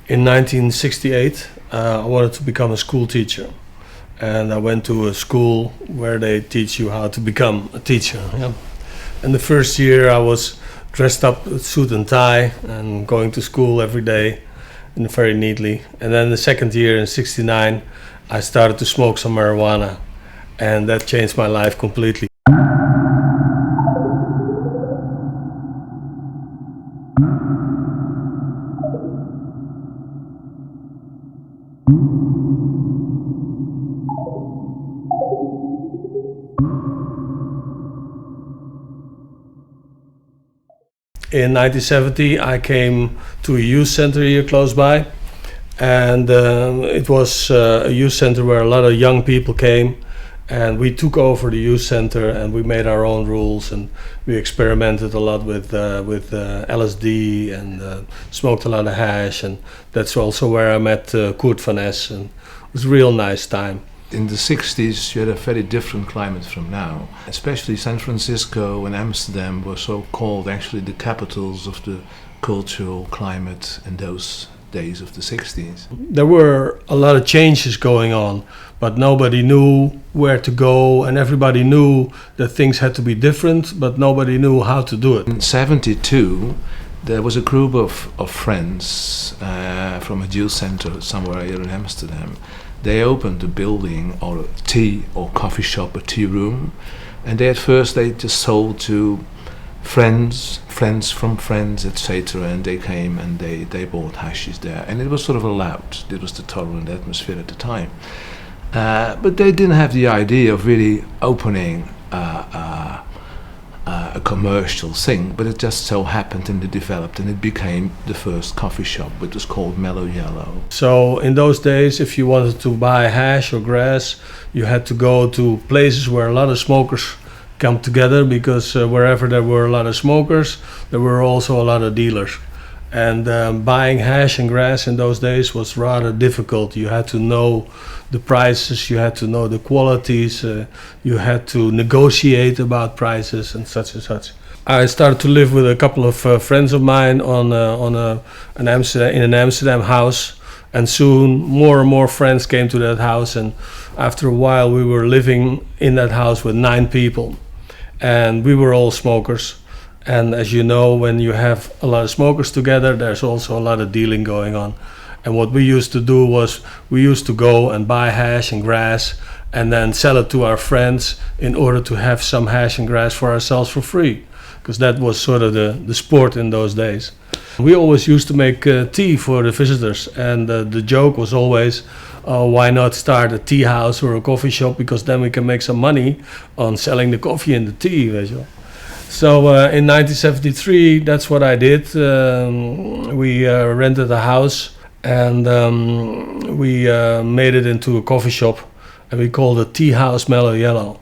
In 1968, I wanted to become a school teacher. And I went to a school where they teach you how to become a teacher. Yeah. And the first year I was dressed up with suit and tie and going to school every day and very neatly. And then the second year in 69, I started to smoke some marijuana, and that changed my life completely. In 1970, I came to a youth center here close by, and it was a youth center where a lot of young people came, and we took over the youth center and we made our own rules, and we experimented a lot with LSD and smoked a lot of hash, and that's also where I met Kurt van Es, and it was a real nice time. In the 60s, you had a very different climate from now. Especially San Francisco and Amsterdam were so called actually the capitals of the cultural climate in those days of the 60s. There were a lot of changes going on, but nobody knew where to go, and everybody knew that things had to be different, but nobody knew how to do it. In 72, there was a group of friends from a youth center somewhere here in Amsterdam. They opened a building or a tea or coffee shop, a tea room, and at first they just sold to friends from friends, etc. And they came and they bought hashish there, and it was sort of allowed. It was the tolerant atmosphere at the time. But they didn't have the idea of really opening a commercial thing, but it just so happened and it developed and it became the first coffee shop, which was called Mellow Yellow. So in those days, if you wanted to buy hash or grass, you had to go to places where a lot of smokers come together, because wherever there were a lot of smokers, there were also a lot of dealers. And buying hash and grass in those days was rather difficult. You had to know the prices, you had to know the qualities, you had to negotiate about prices and such and such. I started to live with a couple of friends of mine in an Amsterdam house, and soon more and more friends came to that house, and after a while we were living in that house with 9 people, and we were all smokers. And as you know, when you have a lot of smokers together, there's also a lot of dealing going on. And what we used to do was we used to go and buy hash and grass and then sell it to our friends in order to have some hash and grass for ourselves for free, because that was sort of the sport in those days. We always used to make tea for the visitors, and the joke was always, why not start a tea house or a coffee shop, because then we can make some money on selling the coffee and the tea, weet je wel. So in 1973, that's what I did. We rented a house, and we made it into a coffee shop, and we called it Tea House Mellow Yellow.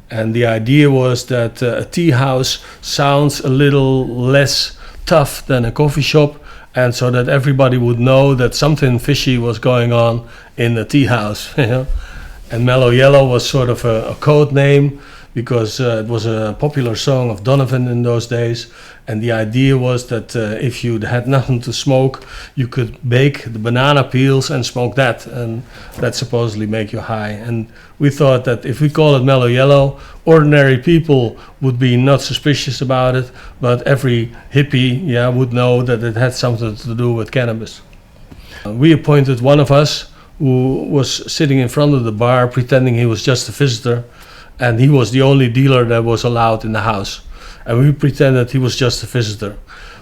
And the idea was that a tea house sounds a little less tough than a coffee shop, and so that everybody would know that something fishy was going on in the tea house. You know? And Mellow Yellow was sort of a code name, because it was a popular song of Donovan in those days, and the idea was that if you had nothing to smoke, you could bake the banana peels and smoke that, and that supposedly make you high. And we thought that if we call it Mellow Yellow, ordinary people would be not suspicious about it, but every hippie would know that it had something to do with cannabis. We appointed one of us who was sitting in front of the bar pretending he was just a visitor, and he was the only dealer that was allowed in the house. And we pretended he was just a visitor.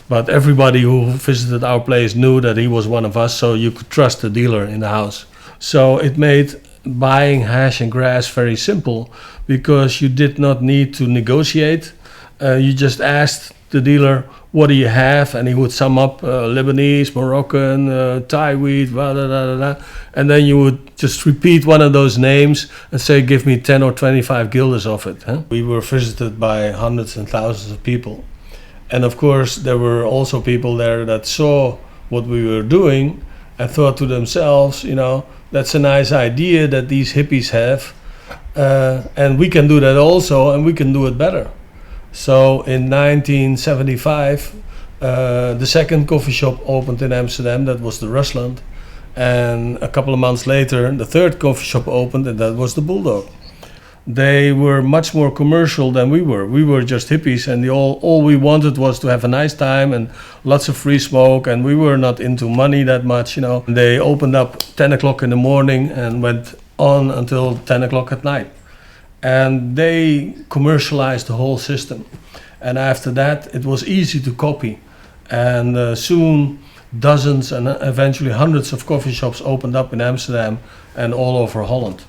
But everybody who visited our place knew that he was one of us, so you could trust the dealer in the house. So it made buying hash and grass very simple, because you did not need to negotiate. You just asked the dealer, what do you have? And he would sum up Lebanese, Moroccan, Thai weed, blah, blah, blah, blah, blah. And then you would just repeat one of those names and say, give me 10 or 25 guilders of it. Huh? We were visited by hundreds and thousands of people. And of course, there were also people there that saw what we were doing and thought to themselves, you know, that's a nice idea that these hippies have. And we can do that also, and we can do it better. So in 1975, The second coffee shop opened in Amsterdam, that was the Rusland. And a couple of months later, the third coffee shop opened, and that was the Bulldog. They were much more commercial than we were. We were just hippies, and all we wanted was to have a nice time and lots of free smoke, and we were not into money that much, you know. They opened up 10 o'clock in the morning and went on until 10 o'clock at night. And they commercialized the whole system. And after that, it was easy to copy. And soon, dozens and eventually hundreds of coffee shops opened up in Amsterdam and all over Holland.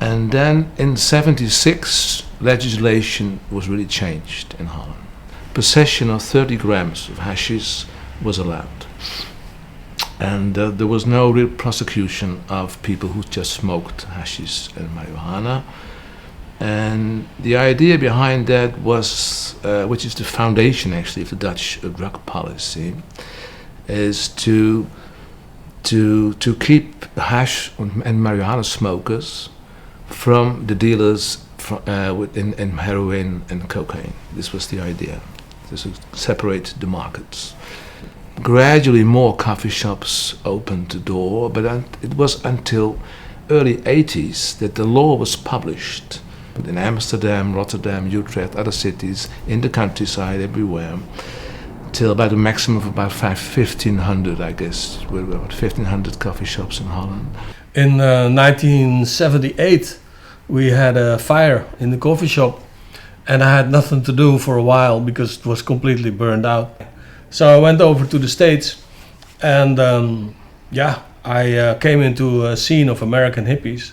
And then in '76, legislation was really changed in Holland. Possession of 30 grams of hashish was allowed. And there was no real prosecution of people who just smoked hashish and marijuana. And the idea behind that was, which is the foundation actually of the Dutch drug policy, is to keep hash and marijuana smokers from the dealers in heroin and cocaine. This was the idea, to separate the markets. Gradually more coffee shops opened the door, but it was until early 80s that the law was published in Amsterdam, Rotterdam, Utrecht, other cities, in the countryside, everywhere, till about a maximum of about 1,500, I guess. There were about 1,500 coffee shops in Holland. In 1978, we had a fire in the coffee shop, and I had nothing to do for a while because it was completely burned out. So I went over to the States, and I came into a scene of American hippies.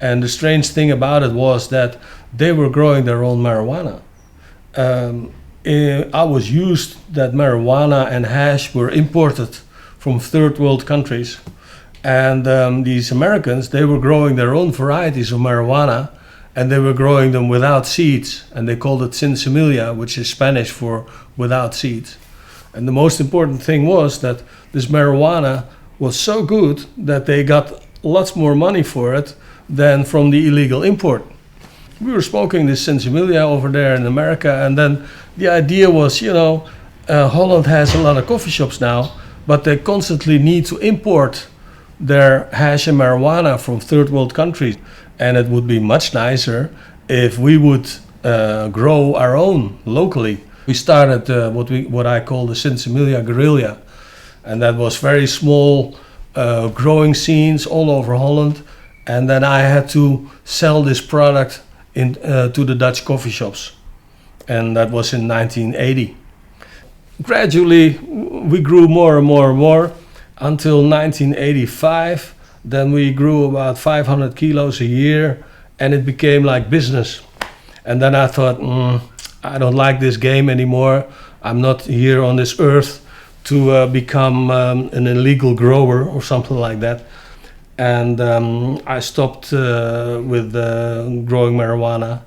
And the strange thing about it was that they were growing their own marijuana. I was used that marijuana and hash were imported from third world countries. And these Americans, they were growing their own varieties of marijuana, and they were growing them without seeds. And they called it sin semilla, which is Spanish for without seeds. And the most important thing was that this marijuana was so good that they got lots more money for it than from the illegal import. We were smoking this sinsemilla over there in America, and then the idea was, Holland has a lot of coffee shops now, but they constantly need to import their hash and marijuana from third world countries. And it would be much nicer if we would grow our own locally. We started what I call the sinsemilla guerrilla, and that was very small growing scenes all over Holland. And then I had to sell this product to the Dutch coffee shops. And that was in 1980. Gradually, we grew more and more and more until 1985. Then we grew about 500 kilos a year, and it became like business. And then I thought, I don't like this game anymore. I'm not here on this earth to become an illegal grower or something like that. And I stopped with growing marijuana.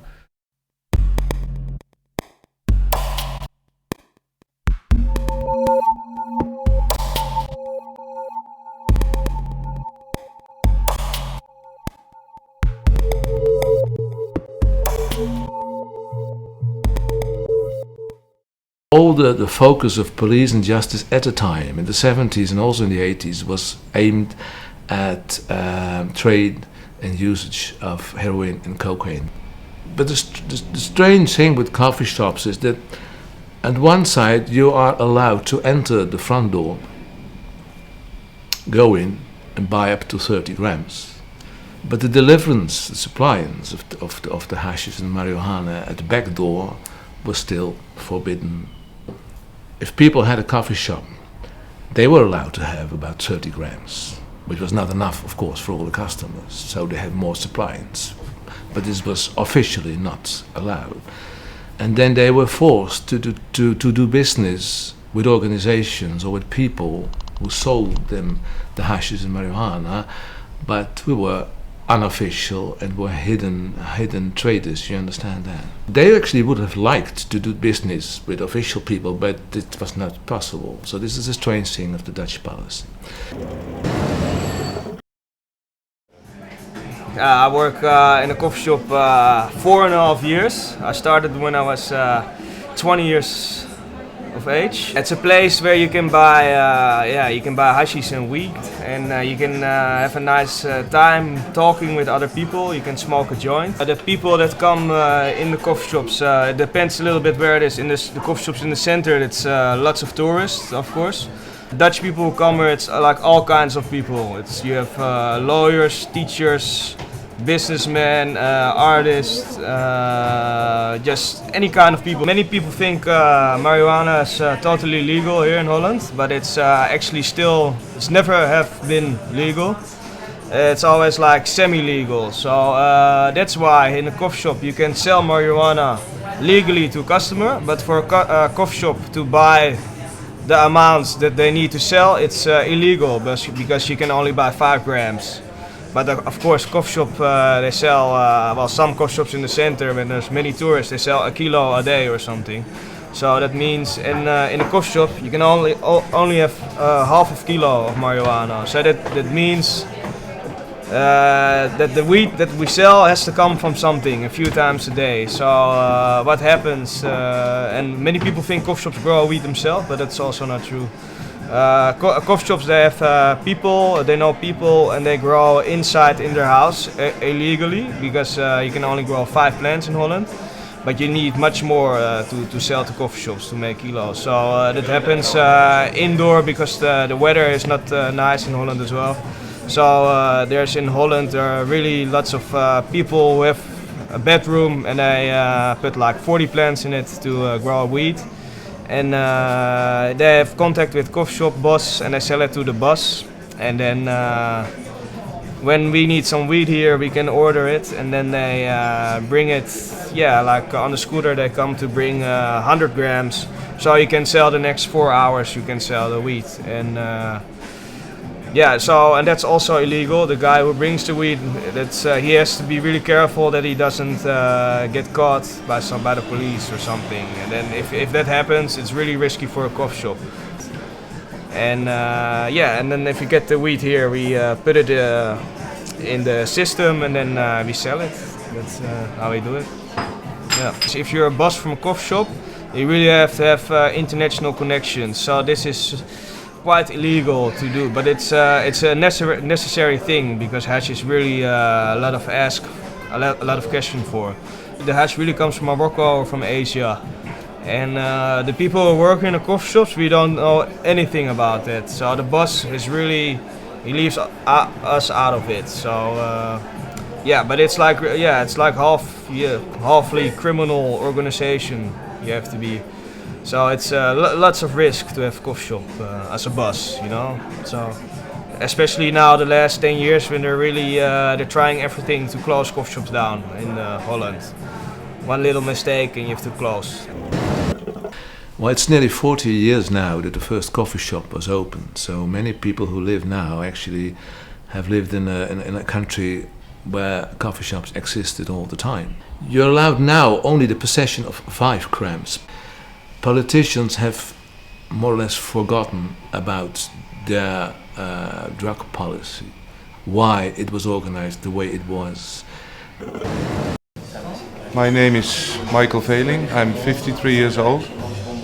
All the focus of police and justice at the time, in the 70s and also in the 80s, was aimed at trade and usage of heroin and cocaine. But the strange thing with coffee shops is that at one side you are allowed to enter the front door, go in and buy up to 30 grams. But the deliverance, the suppliance of the hashish and marijuana at the back door was still forbidden. If people had a coffee shop, they were allowed to have about 30 grams. Which was not enough, of course, for all the customers, so they had more suppliants. But this was officially not allowed. And then they were forced to do business with organizations or with people who sold them the hashish and marijuana, but we were unofficial and were hidden traders, you understand that? They actually would have liked to do business with official people, but it was not possible. So this is a strange thing of the Dutch policy. I work in a coffee shop 4.5 years. I started when I was 20 years of age. It's a place where you can buy, you can buy hashish and weed, and you can have a nice time talking with other people. You can smoke a joint. The people that come in the coffee shops, it depends a little bit where it is. In the coffee shops in the center, it's lots of tourists, of course. Dutch people who come here, it's like all kinds of people. You have lawyers, teachers, businessmen, artists, just any kind of people. Many people think marijuana is totally legal here in Holland, but it's actually it's never have been legal. It's always like semi-legal. So that's why in a coffee shop you can sell marijuana legally to a customer, but for a coffee shop to buy the amounts that they need to sell, it's illegal because you can only buy 5 grams. But of course, coffee shop they sell, some coffee shops in the center, when there's many tourists, they sell a kilo a day or something. So that means in a coffee shop you can only have half a kilo of marijuana. So that means that the weed that we sell has to come from something a few times a day. So what happens, and many people think coffee shops grow weed themselves, but that's also not true. Coffee shops, they have people, they know people, and they grow inside in their house illegally, because you can only grow 5 plants in Holland, but you need much more to sell to coffee shops to make kilos. So that happens indoor because the weather is not nice in Holland as well. So there's in Holland really lots of people who have a bedroom, and they put like 40 plants in it to grow weed. And they have contact with coffee shop boss, and they sell it to the boss. And then when we need some weed here, we can order it, and then they bring it. Yeah, like on the scooter, they come to bring 100 grams. So you can sell the next 4 hours. You can sell the weed, and and that's also illegal. The guy who brings the weed, he has to be really careful that he doesn't get caught by the police or something. And then if that happens, it's really risky for a coffee shop. And and then if you get the weed here, we put it in the system, and then we sell it. That's how we do it. Yeah. So if you're a boss from a coffee shop, you really have to have international connections. So this is quite illegal to do, but it's a necessary thing, because hash is really a lot of question for. The hash really comes from Morocco or from Asia, and the people who work in the coffee shops, we don't know anything about that. So the boss is really, he leaves us out of it. So but it's like halfly criminal organization. You have to be. So it's lots of risk to have a coffee shop as a boss, you know. So especially now, the last 10 years, when they're trying everything to close coffee shops down in Holland. One little mistake and you have to close. Well, it's nearly 40 years now that the first coffee shop was opened. So many people who live now actually have lived in a country where coffee shops existed all the time. You're allowed now only the possession of 5 grams. Politicians have more or less forgotten about their drug policy, why it was organized the way it was. My name is Michael Veling. I'm 53 years old,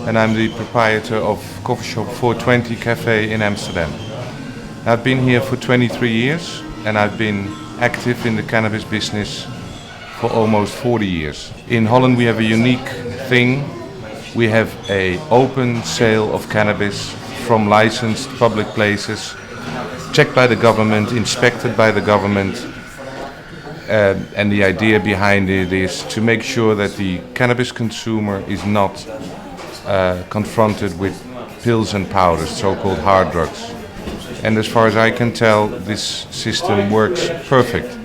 and I'm the proprietor of coffee shop 420 Cafe in Amsterdam. I've been here for 23 years, and I've been active in the cannabis business for almost 40 years. In Holland we have a unique thing. We have an open sale of cannabis from licensed public places, checked by the government, inspected by the government, and the idea behind it is to make sure that the cannabis consumer is not confronted with pills and powders, so-called hard drugs. And as far as I can tell, this system works perfect.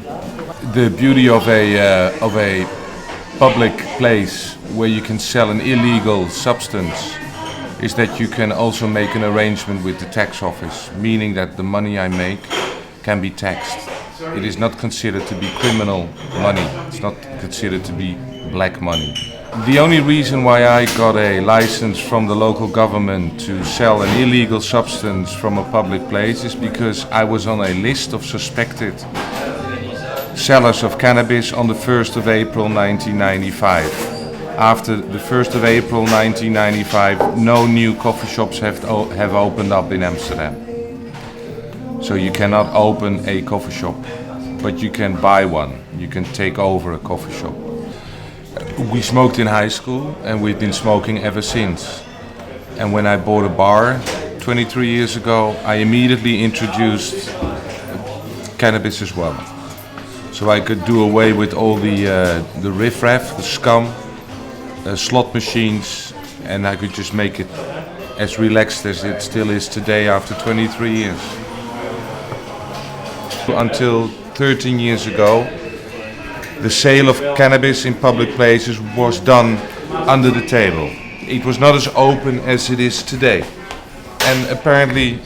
The beauty of a public place where you can sell an illegal substance is that you can also make an arrangement with the tax office, meaning that the money I make can be taxed. It is not considered to be criminal money. It's not considered to be black money. The only reason why I got a license from the local government to sell an illegal substance from a public place is because I was on a list of suspected sellers of cannabis on the 1st of April 1995. after the 1st of April 1995, no new coffee shops have opened up in Amsterdam. So you cannot open a coffee shop, but you can buy one. You can take over a coffee shop. We smoked in high school and we've been smoking ever since. And when I bought a bar 23 years ago, I immediately introduced cannabis as well. So I could do away with all the riffraff, the scum, slot machines, and I could just make it as relaxed as it still is today after 23 years. Until 13 years ago, the sale of cannabis in public places was done under the table. It was not as open as it is today. And apparently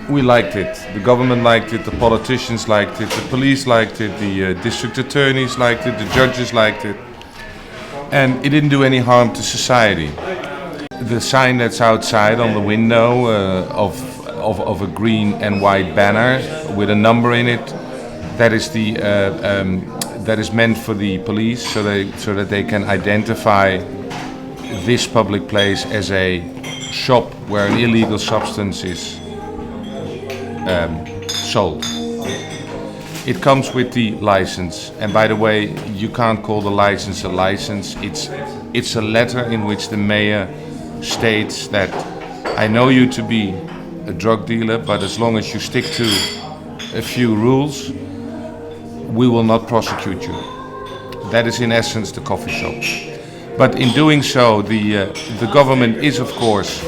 we liked it. The government liked it, the politicians liked it, the police liked it, the district attorneys liked it, the judges liked it. And it didn't do any harm to society. The sign that's outside on the window of a green and white banner with a number in it, that is meant for the police, so that they can identify this public place as a shop where an illegal substance is sold. It comes with the license, and by the way, you can't call the license a license. It's a letter in which the mayor states that I know you to be a drug dealer, but as long as you stick to a few rules, we will not prosecute you. That is in essence the coffee shop. But in doing so, the government is, of course,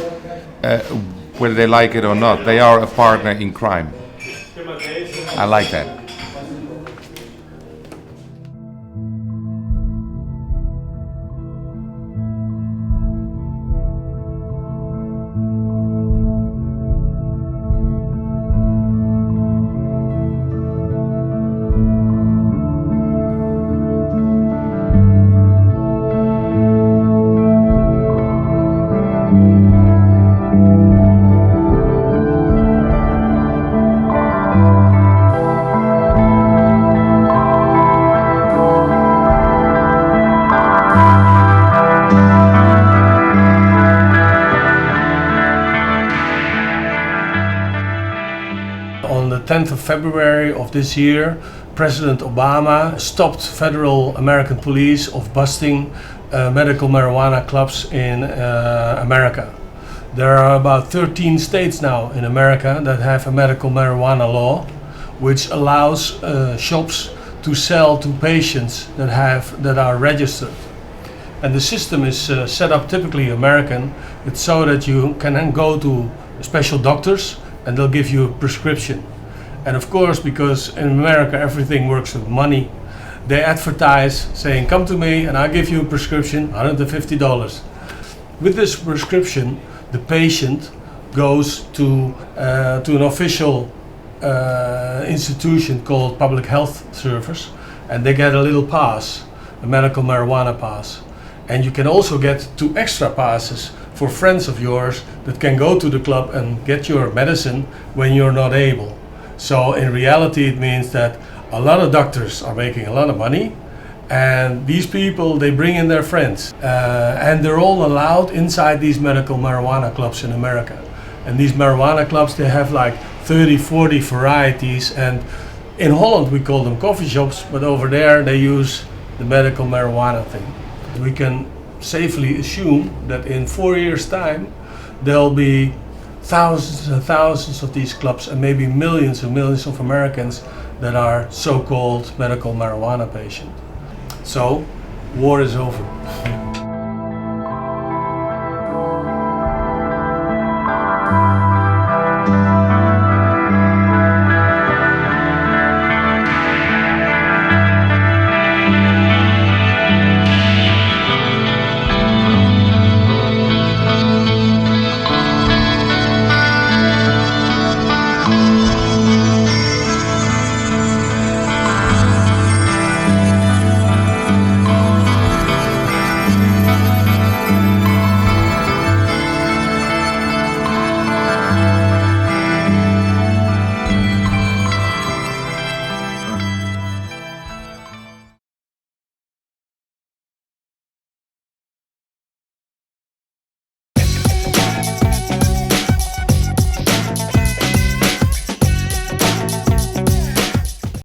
whether they like it or not, they are a partner in crime. I like that. On the 10th of February of this year, President Obama stopped federal American police of busting medical marijuana clubs in America. There are about 13 states now in America that have a medical marijuana law, which allows shops to sell to patients that are registered. And the system is set up typically American. It's so that you can then go to special doctors and they'll give you a prescription. And of course, because in America everything works with money, they advertise saying, come to me and I'll give you a prescription, $150. With this prescription, the patient goes to an official institution called Public Health Service, and they get a little pass, a medical marijuana pass. And you can also get 2 extra passes for friends of yours that can go to the club and get your medicine when you're not able. So in reality it means that a lot of doctors are making a lot of money, and these people, they bring in their friends, and they're all allowed inside these medical marijuana clubs in America. And these marijuana clubs, they have like 30, 40 varieties, and in Holland we call them coffee shops, but over there they use the medical marijuana thing. We can safely assume that in 4 years' time there'll be thousands and thousands of these clubs, and maybe millions and millions of Americans that are so-called medical marijuana patients. So, war is over.